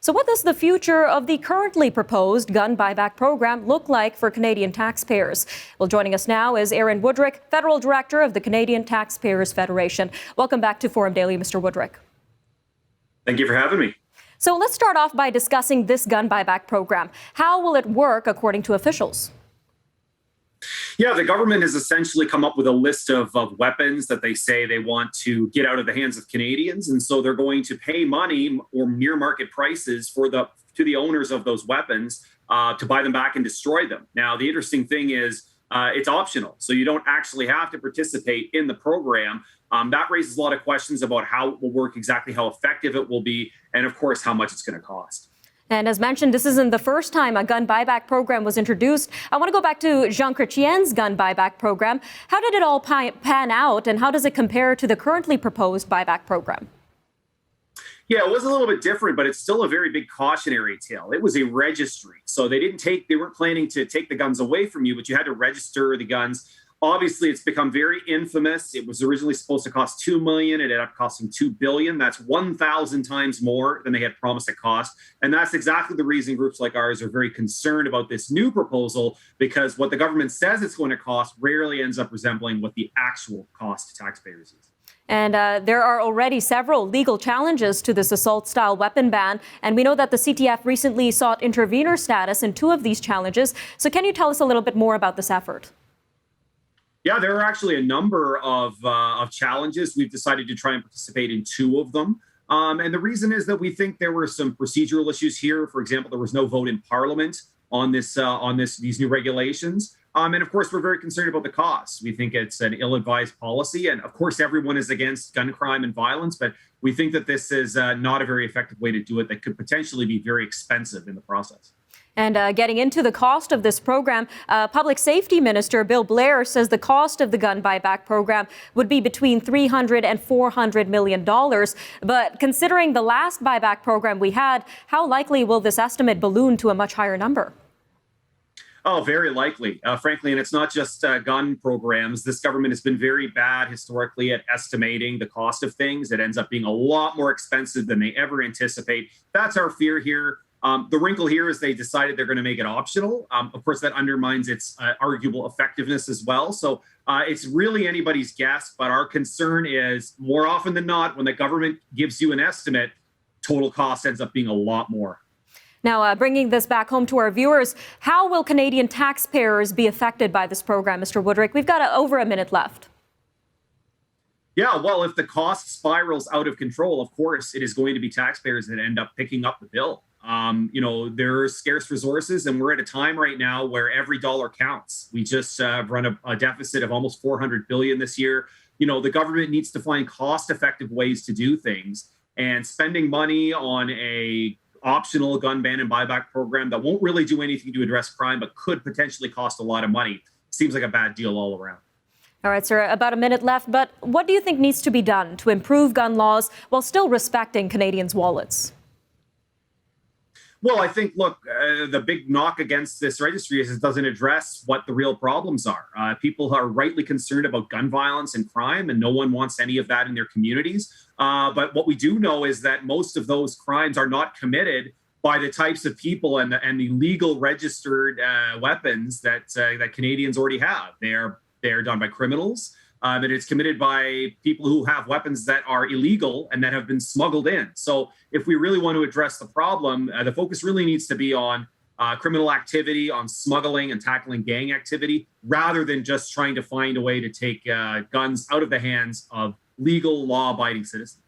So what does the future of the currently proposed gun buyback program look like for Canadian taxpayers? Well, joining us now is Aaron Wudrick, Federal Director of the Canadian Taxpayers Federation. Welcome back to Forum Daily, Mr. Wudrick. Thank you for having me. So let's start off by discussing this gun buyback program. How will it work according to officials? Yeah, the government has essentially come up with a list of weapons that they say they want to get out of the hands of Canadians. And so they're going to pay money or near market prices to the owners of those weapons to buy them back and destroy them. Now, the interesting thing is it's optional. So you don't actually have to participate in the program. That raises a lot of questions about how it will work, exactly how effective it will be, and of course, how much it's going to cost. And as mentioned, this isn't the first time a gun buyback program was introduced. I want to go back to Jean Chrétien's gun buyback program. How did it all pan out, and how does it compare to the currently proposed buyback program? Yeah, it was a little bit different, but it's still a very big cautionary tale. It was a registry. So they weren't planning to take the guns away from you, but you had to register the guns. Obviously, it's become very infamous. It was originally supposed to cost $2 million. It ended up costing $2 billion. That's 1,000 times more than they had promised it cost. And that's exactly the reason groups like ours are very concerned about this new proposal, because what the government says it's going to cost rarely ends up resembling what the actual cost to taxpayers is. And there are already several legal challenges to this assault-style weapon ban. And we know that the CTF recently sought intervener status in 2 of these challenges. So can you tell us a little bit more about this effort? Yeah, there are actually a number of challenges. We've decided to try and participate in 2 of them. And the reason is that we think there were some procedural issues here. For example, there was no vote in Parliament on these new regulations. And of course, we're very concerned about the costs. We think it's an ill-advised policy. And of course, everyone is against gun crime and violence. But we think that this is not a very effective way to do it that could potentially be very expensive in the process. And getting into the cost of this program, Public Safety Minister Bill Blair says the cost of the gun buyback program would be between $300 and $400 million. But considering the last buyback program we had, how likely will this estimate balloon to a much higher number? Oh, very likely, frankly. And it's not just gun programs. This government has been very bad historically at estimating the cost of things. It ends up being a lot more expensive than they ever anticipate. That's our fear here. The wrinkle here is they decided they're going to make it optional. Of course, that undermines its arguable effectiveness as well. So it's really anybody's guess. But our concern is more often than not, when the government gives you an estimate, total cost ends up being a lot more. Now, bringing this back home to our viewers, how will Canadian taxpayers be affected by this program, Mr. Wudrick? We've got over a minute left. Yeah, well, if the cost spirals out of control, of course, it is going to be taxpayers that end up picking up the bill. There are scarce resources, and we're at a time right now where every dollar counts. We just run a deficit of almost $400 billion this year. The government needs to find cost-effective ways to do things, and spending money on a optional gun ban and buyback program that won't really do anything to address crime, but could potentially cost a lot of money, seems like a bad deal all around. All right, sir, about a minute left. But what do you think needs to be done to improve gun laws while still respecting Canadians' wallets? Well, I think, look, the big knock against this registry is it doesn't address what the real problems are. People are rightly concerned about gun violence and crime, and no one wants any of that in their communities. But what we do know is that most of those crimes are not committed by the types of people and the legal registered weapons that Canadians already have. They are done by criminals. That it's committed by people who have weapons that are illegal and that have been smuggled in. So if we really want to address the problem, the focus really needs to be on criminal activity, on smuggling and tackling gang activity, rather than just trying to find a way to take guns out of the hands of legal, law-abiding citizens.